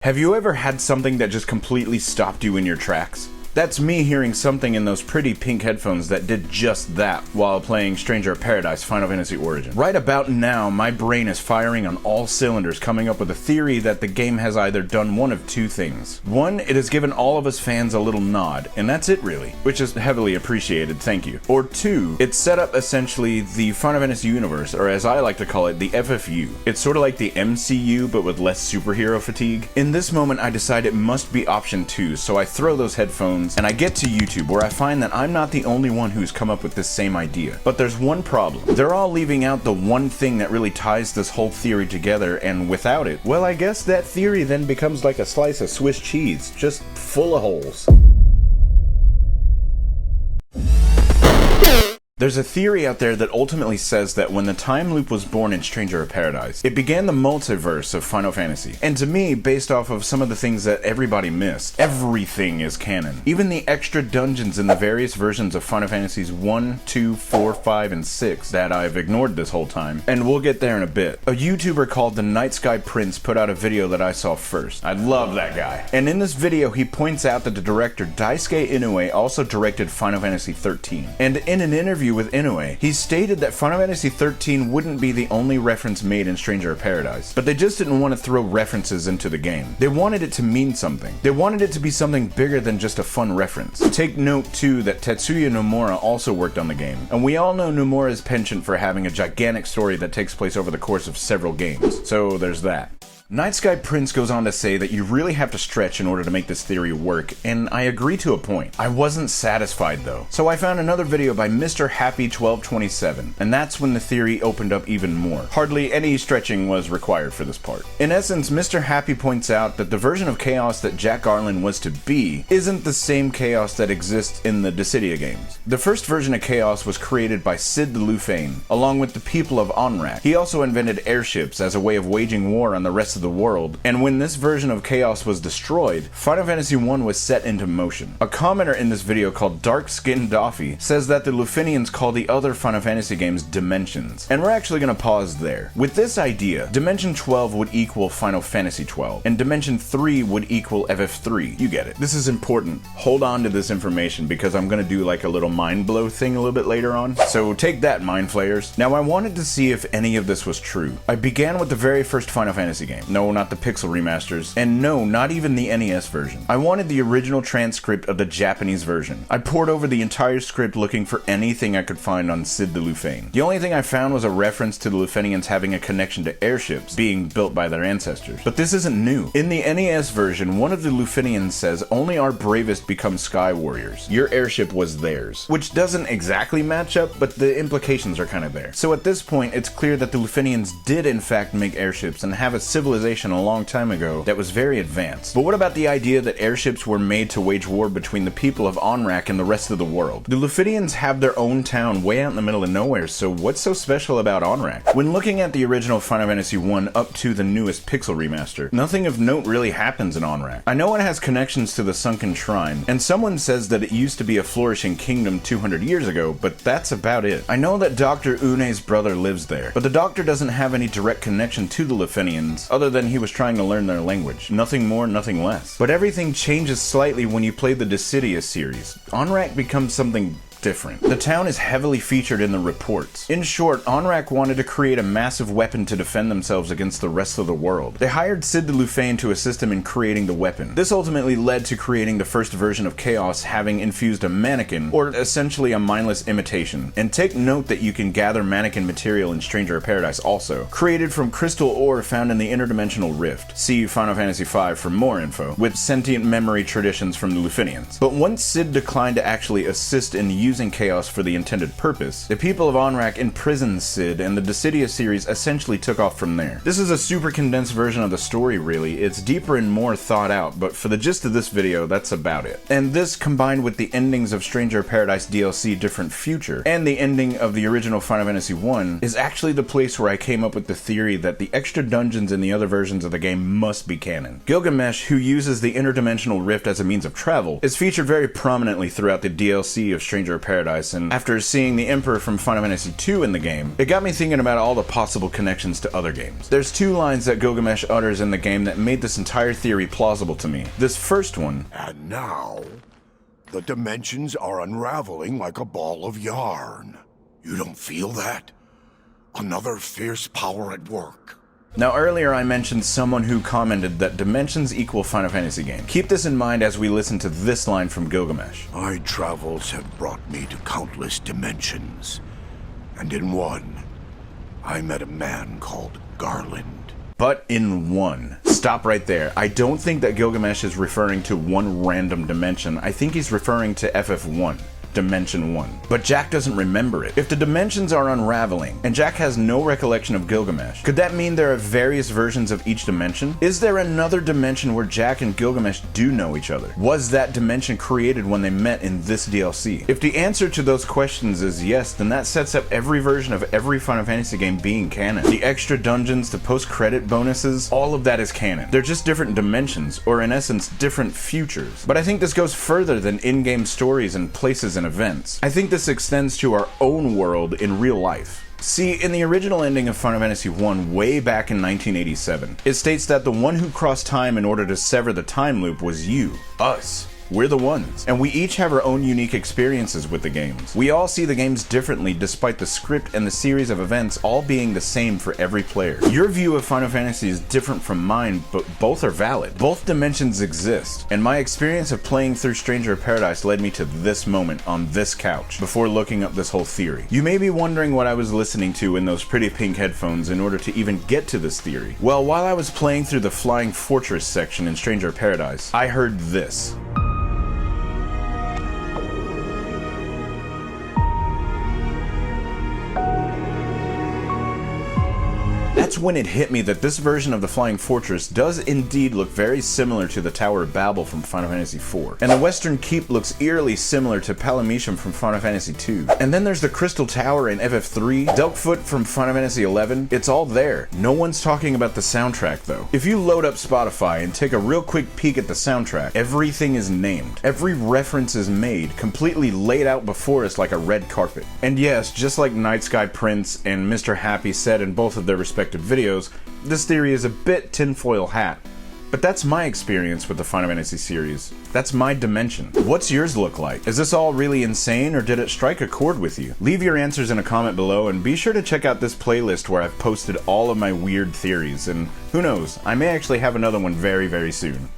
Have you ever had something that just completely stopped you in your tracks? That's me hearing something in those pretty pink headphones that did just that while playing Stranger of Paradise Final Fantasy Origin. Right about now, my brain is firing on all cylinders, coming up with a theory that the game has either done one of two things. One, it has given all of us fans a little nod, and that's it really, which is heavily appreciated, thank you. Or two, it's set up essentially the Final Fantasy universe, or as I like to call it, the FFU. It's sort of like the MCU, but with less superhero fatigue. In this moment, I decide it must be option 2, so I throw those headphones and I get to YouTube, where I find that I'm not the only one who's come up with this same idea. But there's one problem. They're all leaving out the one thing that really ties this whole theory together, and without it, well, I guess that theory then becomes like a slice of Swiss cheese, just full of holes. There's a theory out there that ultimately says that when the time loop was born in Stranger of Paradise, it began the multiverse of Final Fantasy. And to me, based off of some of the things that everybody missed, everything is canon. Even the extra dungeons in the various versions of Final Fantasies 1, 2, 4, 5, and 6 that I've ignored this whole time, and we'll get there in a bit. A YouTuber called the Night Sky Prince put out a video that I saw first. I love that guy. And in this video, he points out that the director Daisuke Inoue also directed Final Fantasy 13. And in an interview with Inoue, he stated that Final Fantasy 13 wouldn't be the only reference made in Stranger of Paradise, but they just didn't want to throw references into the game. They wanted it to mean something. They wanted it to be something bigger than just a fun reference. Take note too that Tetsuya Nomura also worked on the game, and we all know Nomura's penchant for having a gigantic story that takes place over the course of several games, so there's that. Night Sky Prince goes on to say that you really have to stretch in order to make this theory work, and I agree to a point. I wasn't satisfied though. So I found another video by Mr. Happy 1227, and that's when the theory opened up even more. Hardly any stretching was required for this part. In essence, Mr. Happy points out that the version of Chaos that Jack Garland was to be isn't the same Chaos that exists in the Dissidia games. The first version of Chaos was created by Cid the Lufane, along with the people of Onrak. He also invented airships as a way of waging war on the rest of the world, and when this version of Chaos was destroyed, Final Fantasy 1 was set into motion. A commenter in this video called Dark Skin Doffy says that the Lufinians call the other Final Fantasy games dimensions, and we're actually going to pause there. With this idea, Dimension 12 would equal Final Fantasy 12, and Dimension 3 would equal FF3. You get it. This is important. Hold on to this information because I'm going to do like a little mind blow thing a little bit later on, so take that, mind flayers. Now I wanted to see if any of this was true. I began with the very first Final Fantasy game. No, not the Pixel remasters, and no, not even the NES version. I wanted the original transcript of the Japanese version. I pored over the entire script looking for anything I could find on Cid the Lufane. The only thing I found was a reference to the Lufenians having a connection to airships being built by their ancestors. But this isn't new. In the NES version, one of the Lufenians says, "Only our bravest become sky warriors. Your airship was theirs." Which doesn't exactly match up, but the implications are kind of there. So at this point, it's clear that the Lufenians did in fact make airships and have a civilization a long time ago that was very advanced. But what about the idea that airships were made to wage war between the people of Onrak and the rest of the world? The Lufidians have their own town way out in the middle of nowhere, so what's so special about Onrak? When looking at the original Final Fantasy 1 up to the newest Pixel remaster, nothing of note really happens in Onrak. I know it has connections to the Sunken Shrine, and someone says that it used to be a flourishing kingdom 200 years ago, but that's about it. I know that Dr. Une's brother lives there, but the Doctor doesn't have any direct connection to the Lufinians, other than he was trying to learn their language. Nothing more, nothing less. But everything changes slightly when you play the Dissidia series. Onrak becomes something different. The town is heavily featured in the reports. In short, Onrak wanted to create a massive weapon to defend themselves against the rest of the world. They hired Cid the Lufane to assist him in creating the weapon. This ultimately led to creating the first version of Chaos having infused a mannequin, or essentially a mindless imitation. And take note that you can gather mannequin material in Stranger of Paradise also, created from crystal ore found in the interdimensional rift. See Final Fantasy V for more info, with sentient memory traditions from the Lufinians. But once Cid declined to actually assist in using Chaos for the intended purpose, the people of Onrak imprisoned Cid, and the Dissidia series essentially took off from there. This is a super condensed version of the story really. It's deeper and more thought out, but for the gist of this video, that's about it. And this, combined with the endings of Stranger of Paradise DLC Different Future, and the ending of the original Final Fantasy 1, is actually the place where I came up with the theory that the extra dungeons in the other versions of the game must be canon. Gilgamesh, who uses the interdimensional rift as a means of travel, is featured very prominently throughout the DLC of Stranger of of Paradise, and after seeing the Emperor from Final Fantasy II in the game, it got me thinking about all the possible connections to other games. There's two lines that Gilgamesh utters in the game that made this entire theory plausible to me. This first one, "And now, the dimensions are unraveling like a ball of yarn. You don't feel that? Another fierce power at work." Now earlier I mentioned someone who commented that dimensions equal Final Fantasy game. Keep this in mind as we listen to this line from Gilgamesh. "My travels have brought me to countless dimensions, and in one, I met a man called Garland." But in one. Stop right there. I don't think that Gilgamesh is referring to one random dimension. I think he's referring to FF1. Dimension 1. But Jack doesn't remember it. If the dimensions are unraveling, and Jack has no recollection of Gilgamesh, could that mean there are various versions of each dimension? Is there another dimension where Jack and Gilgamesh do know each other? Was that dimension created when they met in this DLC? If the answer to those questions is yes, then that sets up every version of every Final Fantasy game being canon. The extra dungeons, the post-credit bonuses, all of that is canon. They're just different dimensions, or in essence, different futures. But I think this goes further than in-game stories and places and events. I think this extends to our own world in real life. See, in the original ending of Final Fantasy I way back in 1987, it states that the one who crossed time in order to sever the time loop was you, us. We're the ones, and we each have our own unique experiences with the games. We all see the games differently despite the script and the series of events all being the same for every player. Your view of Final Fantasy is different from mine, but both are valid. Both dimensions exist, and my experience of playing through Stranger of Paradise led me to this moment on this couch before looking up this whole theory. You may be wondering what I was listening to in those pretty pink headphones in order to even get to this theory. Well, while I was playing through the Flying Fortress section in Stranger of Paradise, I heard this. That's when it hit me that this version of the Flying Fortress does indeed look very similar to the Tower of Babel from Final Fantasy IV. And the Western Keep looks eerily similar to Palamisham from Final Fantasy II. And then there's the Crystal Tower in FF3, Delkfoot from Final Fantasy XI. It's all there. No one's talking about the soundtrack though. If you load up Spotify and take a real quick peek at the soundtrack, everything is named. Every reference is made, completely laid out before us like a red carpet. And yes, just like Night Sky Prince and Mr. Happy said in both of their respective videos, this theory is a bit tinfoil hat. But that's my experience with the Final Fantasy series. That's my dimension. What's yours look like? Is this all really insane, or did it strike a chord with you? Leave your answers in a comment below, and be sure to check out this playlist where I've posted all of my weird theories, and who knows, I may actually have another one very, very soon.